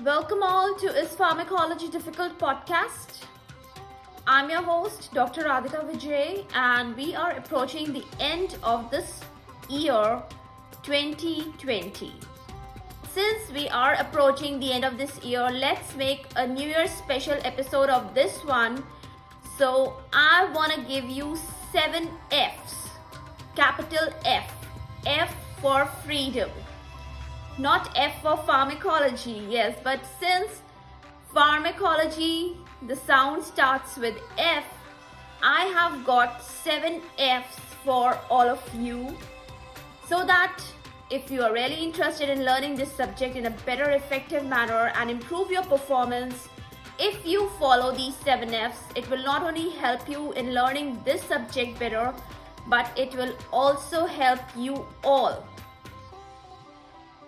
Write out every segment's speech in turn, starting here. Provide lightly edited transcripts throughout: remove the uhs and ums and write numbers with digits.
Welcome all to Is Pharmacology Difficult podcast. I'm your host, Dr. Radhika Vijay, and we are approaching the end of this year 2020. Since we are approaching the end of this year, let's make a New Year's special episode of this one. So I want to give you 7 F's. Capital F. F for freedom. Not F for pharmacology, yes, but since pharmacology, the sound starts with F, I have got 7 F's for all of you, so that if you are really interested in learning this subject in a better, effective manner and improve your performance, if you follow these 7 F's, it will not only help you in learning this subject better, but it will also help you all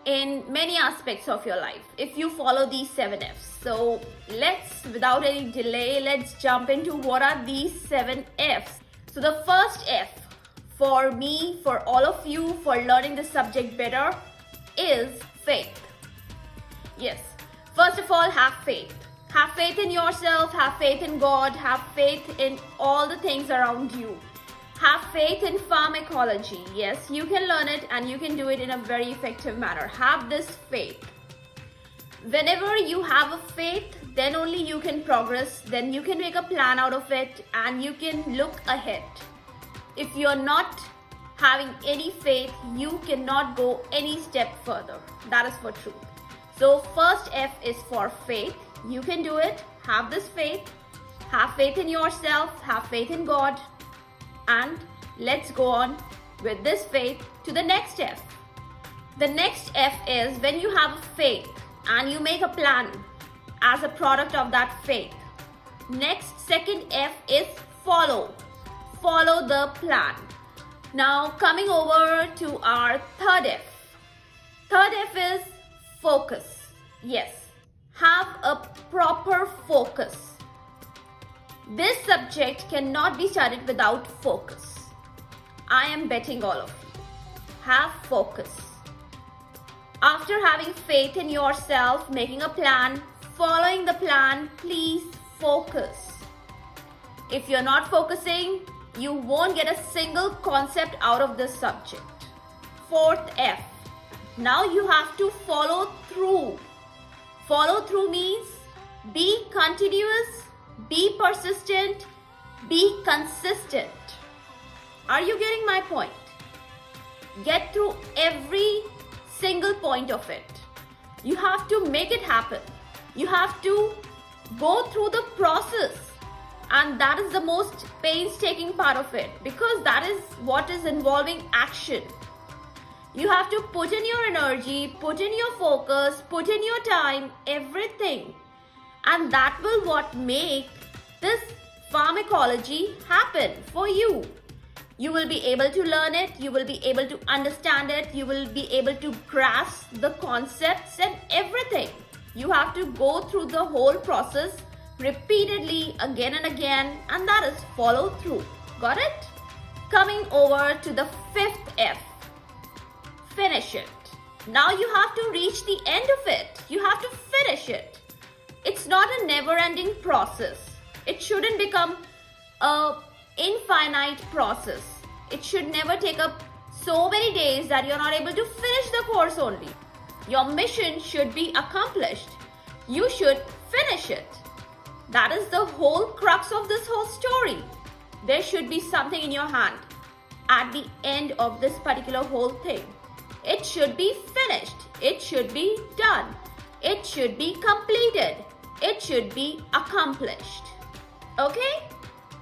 in many aspects of your life if you follow these 7 F's. So without any delay, let's jump into what are these 7 F's. So the first F for me, for all of you, for learning the subject better is faith. Yes, first of all, have faith. Have faith in yourself, have faith in God, have faith in all the things around you. Have faith in pharmacology. Yes, you can learn it and you can do it in a very effective manner. Have this faith. Whenever you have a faith, then only you can progress, then you can make a plan out of it and you can look ahead. If you're not having any faith, you cannot go any step further. That is for truth. So first F is for faith. You can do it. Have this faith. Have faith in yourself. Have faith in God. And let's go on with this faith to the next F. The next F is when you have faith and you make a plan as a product of that faith. Second F is follow. Follow the plan. Now coming over to our third F. Third F is focus. Yes, have a proper focus. This subject cannot be studied without focus. I am betting all of you. Have focus. After having faith in yourself, making a plan, following the plan, please focus. If you're not focusing, you won't get a single concept out of this subject. Fourth F. Now you have to follow through. Follow through means be continuous, be persistent, be consistent. Are you getting my point? Get through every single point of it. You have to make it happen. You have to go through the process. And that is the most painstaking part of it, because that is what is involving action. You have to put in your energy, put in your focus, put in your time, everything. And that will what make this pharmacology happen for you. You will be able to learn it, you will be able to understand it, you will be able to grasp the concepts and everything. You have to go through the whole process repeatedly again and again, and that is follow through. Got it? Coming over to the fifth F. Finish it. Now you have to reach the end of it. You have to finish it. It's not a never-ending process. It shouldn't become an infinite process. It should never take up so many days that you're not able to finish the course only. Your mission should be accomplished. You should finish it. That is the whole crux of this whole story. There should be something in your hand at the end of this particular whole thing. It should be finished. It should be done. It should be completed. It should be accomplished. Okay?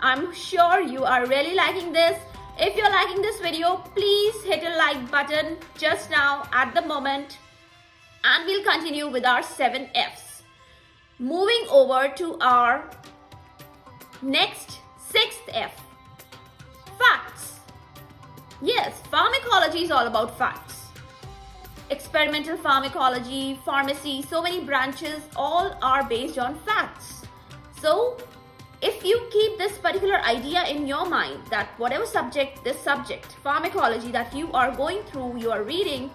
I'm sure you are really liking this. If you're liking this video, please hit a like button just now at the moment. And we'll continue with our 7 F's. Moving over to our next 6th F. Facts. Yes, pharmacology is all about facts. Experimental pharmacology, pharmacy, so many branches, all are based on facts. So, if you keep this particular idea in your mind that whatever this subject, pharmacology that you are going through, you are reading,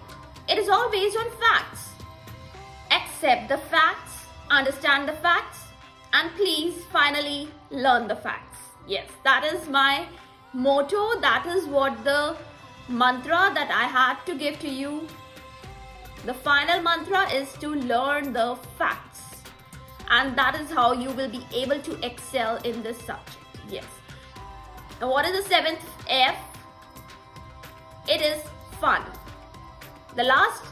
it is all based on facts. accept the facts, understand the facts, and please finally learn the facts. Yes, that is my motto. That is what the mantra that I had to give to you. The final mantra is to learn the facts, and that is how you will be able to excel in this subject. Yes. Now, what is the seventh F? It is fun. The last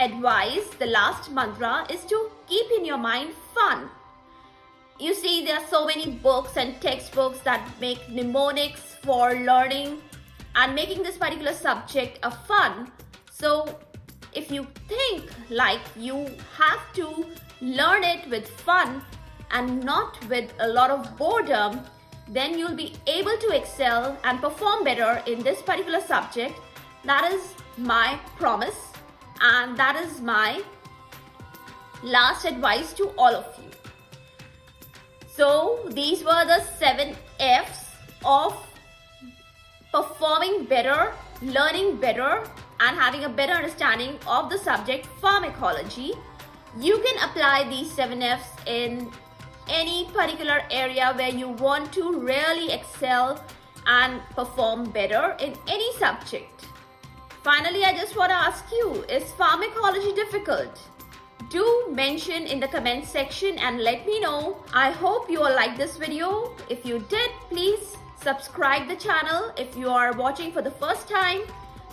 advice, the last mantra is to keep in your mind fun. You see, there are so many books and textbooks that make mnemonics for learning and making this particular subject a fun. So if you think like you have to learn it with fun and not with a lot of boredom, then you'll be able to excel and perform better in this particular subject. That is my promise, and that is my last advice to all of you. So these were the 7 F's of performing better, learning better, and having a better understanding of the subject pharmacology. You can apply these 7 F's in any particular area where you want to really excel and perform better in any subject. Finally, I just want to ask you, is pharmacology difficult? Do mention in the comment section and let me know. I hope you all liked this video. If you did, please subscribe the channel. If you are watching for the first time,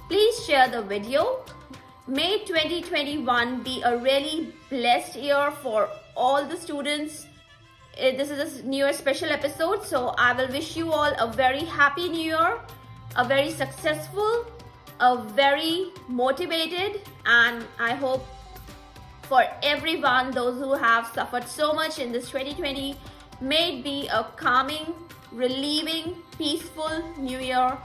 please share the video. May 2021 be a really blessed year for all the students. This is a New Year special episode, so I will wish you all a very happy New Year, a very successful, a very motivated, and I hope for everyone, those who have suffered so much in this 2020, may it be a calming, relieving, peaceful New Year